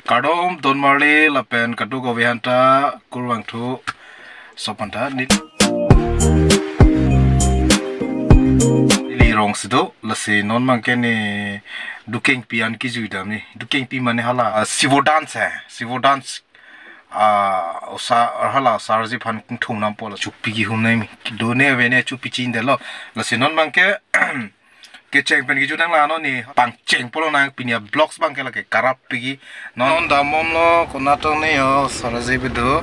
Kadom Don Marley lapen kadu govihanta kurwang thu sopanta nili rong sido lasi non mangke ni dukeng pian ki juidam ni dukeng pi mane hala sivo dance hai sivo dance osa hala sarji phan thung nam pola chupi gi humnai mi done vene chupi chin delo lasi non mangke ke cheng pen gi judang la no ni pang cheng polo na pinia blocks bang ke la ke karap pigi non da mom lo konatong ne yo sarji bido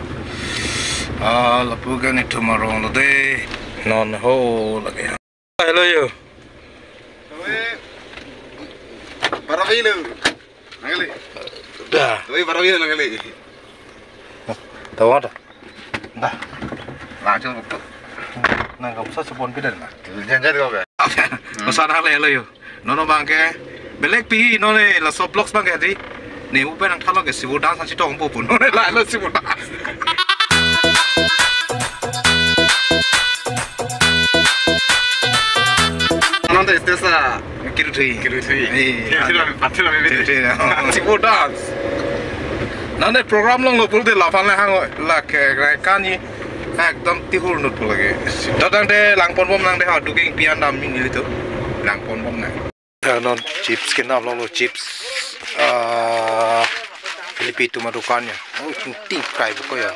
lapu ga ni tomorrow lo de non ho la ke hello yo Baravilo nangali da oi baravilo nangali tawada da la chung tu nang kam sa supon pidan na jangan kau ke Masana hello yo nono bang ke belek pi no le la so blocks bang ke di ne u pen ang thalo ke sibu dance chi tong po pun no le la lo sibu dance nonton istesa kiru thui Patila me sibu dance nane program long lo pul de la fan le hang la ke kan ni ekdom tihur nut pul lagi dadang de langpon bom nang de ha duking pian dam min ni tu langpon bom na non chips ke nam lo chips Filipi tu ma dukannya oh ting kai bu ko ya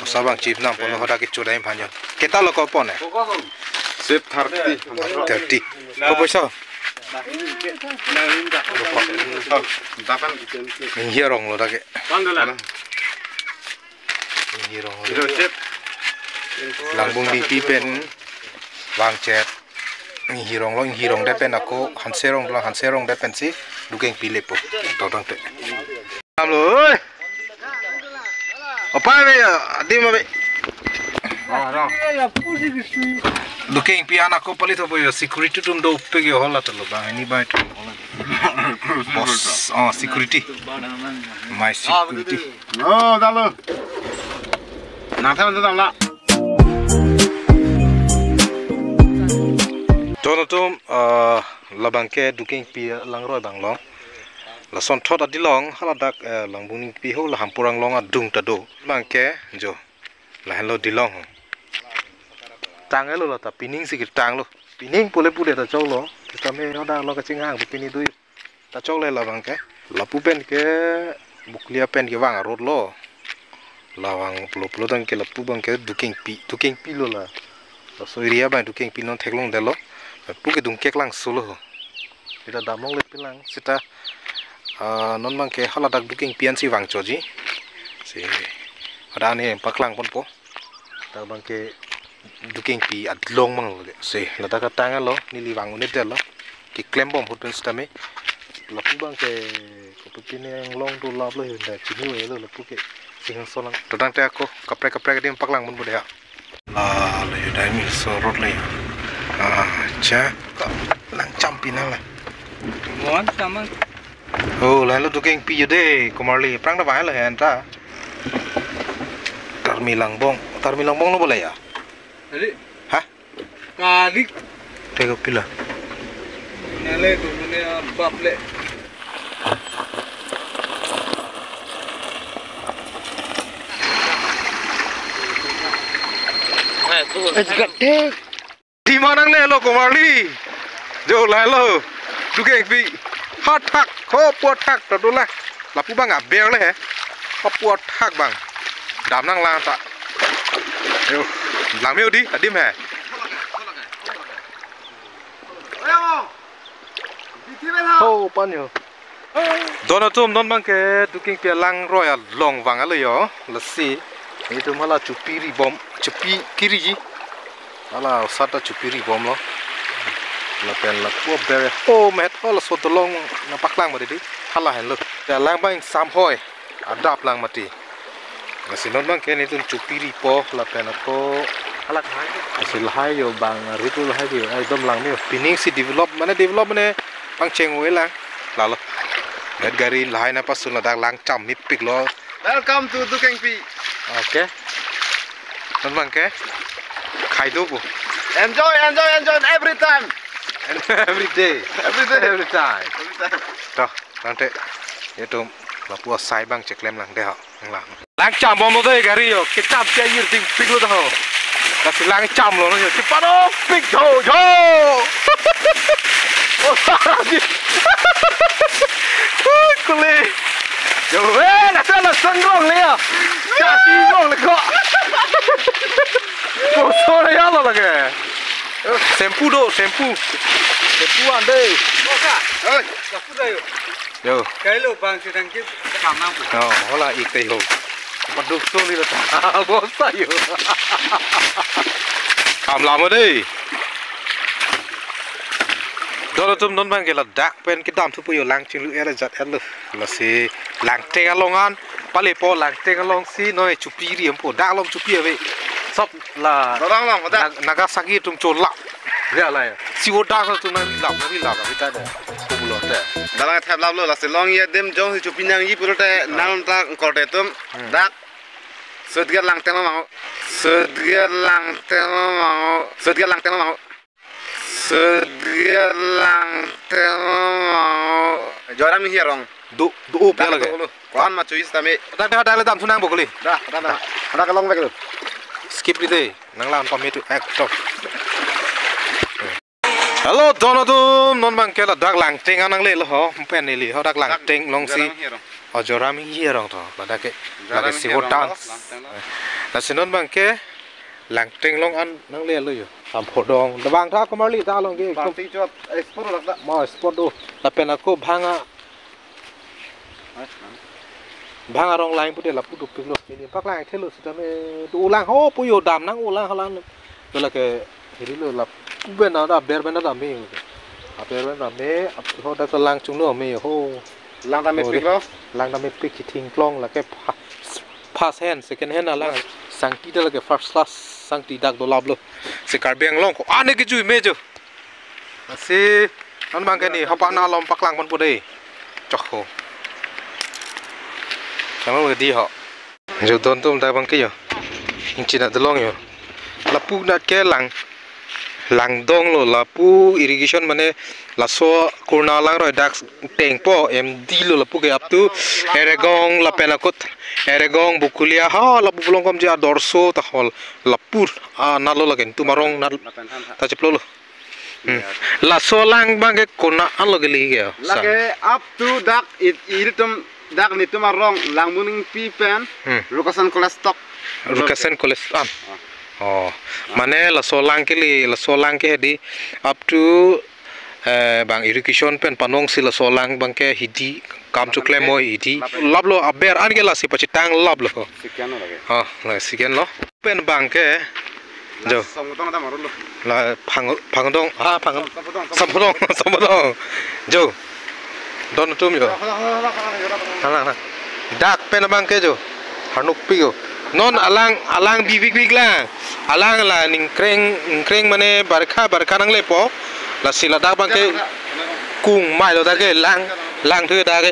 sabang chip nam pon hoda ke chodai phanya keta lo ko pon sip 30 ko paisa dapat hirong lo da ke hirong itu sip langbung di pipen wang chat hirong da pen aku hanserong da pen si dukeng pilepo todang te amlo oi apa be adi ma be dukeng pian aku palito boy security tum do pege hola talo ba ni ba tu boss security my security oh dalo nak tahu tu tak Tonotum labang ke dukeng pi langroi banglong la son thot adilong haladak langbung pi ho la hampurang long adung tado mangke jo la hello dilong tangelo la ta pining sikit tang lo pining pule ta chok lo kita me hoda lo ka chingang bu pini dui ta chok le labang ke la pu pen ke buklia pen ke wang rot lo lawang pulo dang ke la pu bang ke dukeng pi lo la so ria ba dukeng pi non theklong de lo puke dung kek lang solo kita damong le pilang sita non mang ke haladak duking pian si wang choji si ada ni paklang pon po ta bang ke duking pi adlong mang le si lata ka tanga lo nili wang unit de lo ki klembom hutun stame lapu bang ke kopini yang long tu lap lo hinda chini we lo lapu ke singang solang tadang te ako kapre ke dim paklang mun bude ya le dai mi so rot le cha lang champinang la ngon sama oh la lo dukeng pi de komarli prang da vai la han ta tarmi langbong lo boleh ya jadi hah kali tega pila nale tu punya baple gede di mana le lo komarli jo la lo dukeng pi hot thak ko puat thak ta dola lapu bang abel le he ko puat thak bang dam nang la ta yo lang meu di adim he oh pan yo donatum non bang ke dukeng pi lang royal long wang ale yo lasi itu malah cupiri bom cupi kiri ji ala sata cupiri bom lo la pen la po bere ho met ho la so tolong na paklang ma di hala hen lo ta lang bang sam hoi adap lang mati ngasinon bang ken itu cupiri po la pen ko alat hai asil hai yo bang ritu hai di ai dom lang mi pining si develop mana bang cheng we lang la lo net gari lai na pasun la dak lang cham mi pik lo welcome to Dukeng Pi okay non bang ke khai do bu enjoy every time every day every time toh nanti itu là bùa sai băng chạy lem làng đây họ làng chạm bom nó đây cái gì rồi cái chạm chạy như tình pin luôn đó là chỉ làng chạm rồi nó nhiều cái bắt nó pin thôi yo ô sao gì cô lê yo là sao là sân gong lê à chả gì gong là có cô số này ăn là cái shampoo độ shampoo ăn đây ơi gặp phút đây yo cái lô bằng thì thằng kia làm nào họ là ít tay hồ bắt đầu xuống đi là bó say rồi làm ở đây đó là tôm non bang cái là dark pen cái đam thu bùi lang chừng lưỡi là giật hết luôn là si lang tê along an pale po lang tê along si nói chụp pi điểm po dark long chụp pi vậy sắp là Nagasaki trong chốn lặng thế là siêu dark là chúng nó đi lặng ở bên đây không lọt đấy dalang thép lắm luôn là sẽ long ye đêm trong thì chụp pin nhang gì bữa đây nang ta còn để tôm đắt sợi cái lang tên nó sợi cái lang tên nó sợi cái lang tên nó sợi cái lang tên nó giờ đang hier rong đủ bé là cái quan mà chú ý xem đang lên tạm thu năng bộc đi đã cái long vậy rồi skip đi đây năng làm comment to act stop hello Donatum non bang kela dak lang teng anang le lo ho pen ni li ho dak lang teng long si o jorami hi rong tho la dak ke si ho dance la sinon bang ke lang teng long an nang le lo yo sam pho dong da bang tha ko mali ta long ke công ty cho export là đó mo sport do la pen ko bhanga rong lang pu de la pu du pik lo ni pak lang the lo si ta me du lang ho pu yo dam nang u lang ha lang lo la ke hiri lo la bên nào đã bèn bên đó đã mê à bèn bên đó mê họ đã có lang chúng nó mê ho lang ta mê pick đó lang ta mê pick thì thình klong là cái pass hand second hand là lang sang tí đó là cái first class sang tí đặc đồ lab luôn sẽ cả bèn long ko anh cái chui mê chứ sẽ anh mang cái này họ bán nào làm pak lang con bồ đây chọc ho chẳng là đi họ rồi tôn tôm đại bằng cái gì nhưng chỉ là đồ long rồi là pu nát cái lang dong lo la pu irrigation mane la so kurna lang roi dak teng po em di lo la pu ke up to eregong la penakot eregong bukulia ha la pu long kom ja dorso ta hol la pur na lo la ken tu marong na ta cheplo lo la so lang bang ke kurna an lo ke li ke la ke up to dak iritum dak ni tu marong lang muning pi pen rukasan kolestok oh mana la solang ke di up to bang irrigation pen panong si la solang bang ke hidi kam chukle mo hidi lablo aber an ke la si pachitang lablo sikian lagi la sikian lo pen bang ke jo samudong ta marul la phangdong sampodong jo don tum yo hala dak pen bang ke jo hanuk pi yo non alang bibik lah alang la ning kreng mane barkha nang lepo la sila dak bang ke kung mai lo da ke lang thưa da ke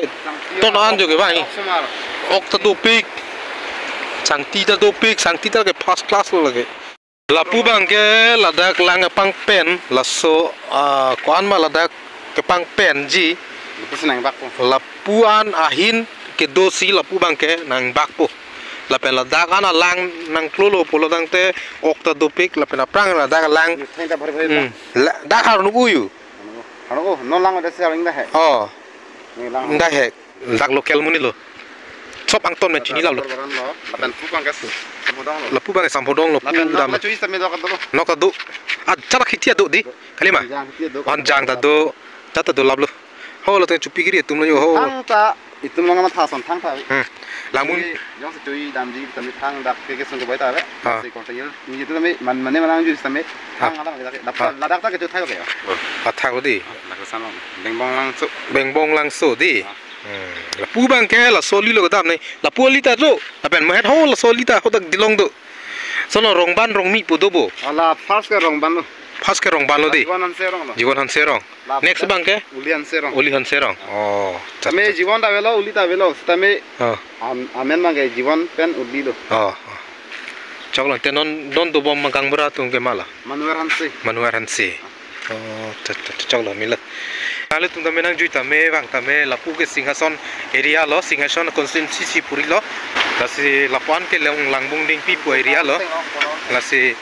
ton an jo ke bang ok ta do pik sang ti ta ke first class lo ke la pu bang ke la dak lang pang pen la so kwan ma la dak ke pang pen ji la puan ahin ke dosi la pu bang ke nang bak po la pen la dak ana lang nang klolo polo dang te okta dopik la pen aprang la dak lang la dak harun uyu non lang ada sering dah oh ndak he dak lokal muni lo sop ang ton me chini la lo la pu bang sampodong lo pu dam no ka do a chara khitia do di kalima an jang ta do tata do lablo ho lo te chupi giri tum lo yo ho itu mga mathason thang tha lamun yang setui damji tami thang dak ke sung bai ta le se ko tayil ni tu tami man mane manang ju tami thang ala la dak ta ke tu thai ke a tha ko di la ko san beng bong lang so di la pu bang ke la soli lo dam nei la pu li ta do la pen ma het ho la soli ta ho tak dilong do sono rong ban rong mi pu do bo ala first ke rong ban lo pas ke rong ban lo di jiwan han serong next bang ke uli han serong oh tame jiwan da velo uli ta velo tame amen mangai jiwan pen uli lo choklang te non do bom magang bra tung ke mala manuar han se oh choklang mila Lalu tu kami nang juita me bang kami lapu ke Singhason area lo Singhason konstitusi puri lo lasi lapuan ke langbung ding pipu area lo lasi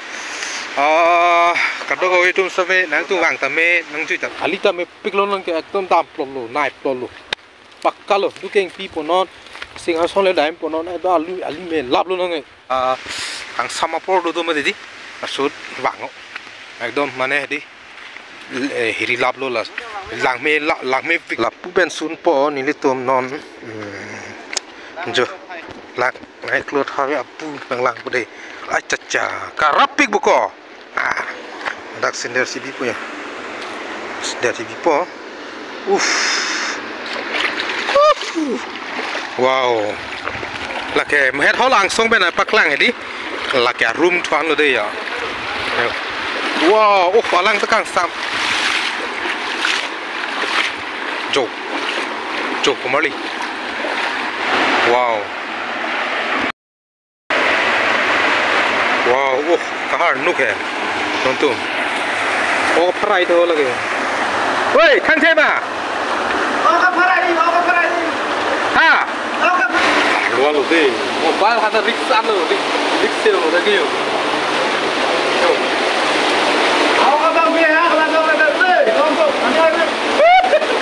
kadang kau itu sampai nang tu bang kami nang juita alita me piklo nang ke ekdom tam lo naik lo pakka lo tu ke pipu non Singhason le daim ponon itu ali me lap lo nang ang sama por do me dedi asut bang ekdom mana di hiri lap lo las lang me la pu ben sun po ni le tom non jo lak nai klot ha ya pu lang pu de acha karapik buko dak sender si bi punya sender si bi po wow lake mehet holang song ben pak lang edi lake room tuan lo de ya wow alang tekang sam Jok kembali. Wow. Kahar nuk ya. Tonton. Perai tu lagi. Woi, kan siapa? perai ni. Ha? Luar lu deh. Mobile ada riksa lu, riksa lu lagi yo. Bang biar ya, kalau ada kelompok,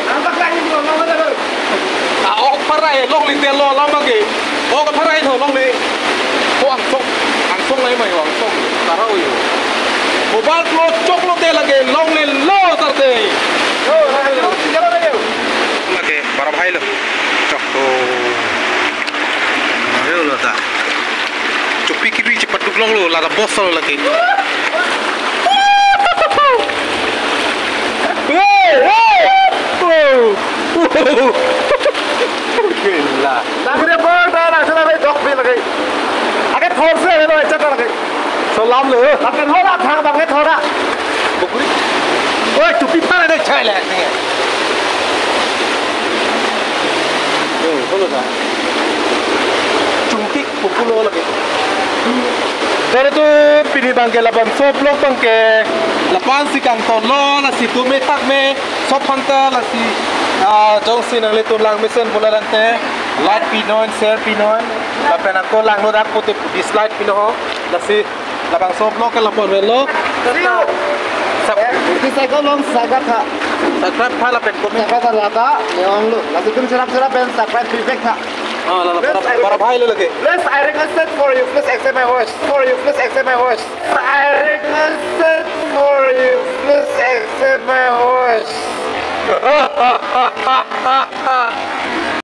nampak lagi kelompok ada. Perai long lin lo lama ke. Perai tu long lin. Ang song lagi mai ang song. Tarau yo. Mobile lo cok lo te lagi long lin lo tarte. Jalan lagi. Lagi para bhai lo. Cok to. Ayo lo ta. Cupi kiri cepat duklong lo, lada bos lo lagi. Gila. Akhirnya berada sudah ada dok bil lagi. Akhirnya thorse है ना अच्छा लगे. सलाम ले. akhirnya थोड़ा था akhirnya थोड़ा. बुकुरी. ओए टुपी पहने दे छाय ले नहीं है. बोलो ना. चुंकी बुकुलो लगे. Dari tu pilih bangke lapan soplok bangke lapan si kang tolo la si tu metak me sop hanta la si jong si nang letu lang mesen bola rante light pinon share pinon la pena ko lang no dak pote dislike pino la si lapang soplok ke lapon velo Ini saya kau long saga tha. subscribe tha la pen komen Saga lata, yang lu. Lalu tu serap ben subscribe feedback tha. la para bhai lo lage Plus I requested for you. Please accept my voice. Please accept my voice. I requested for you. Please accept my voice.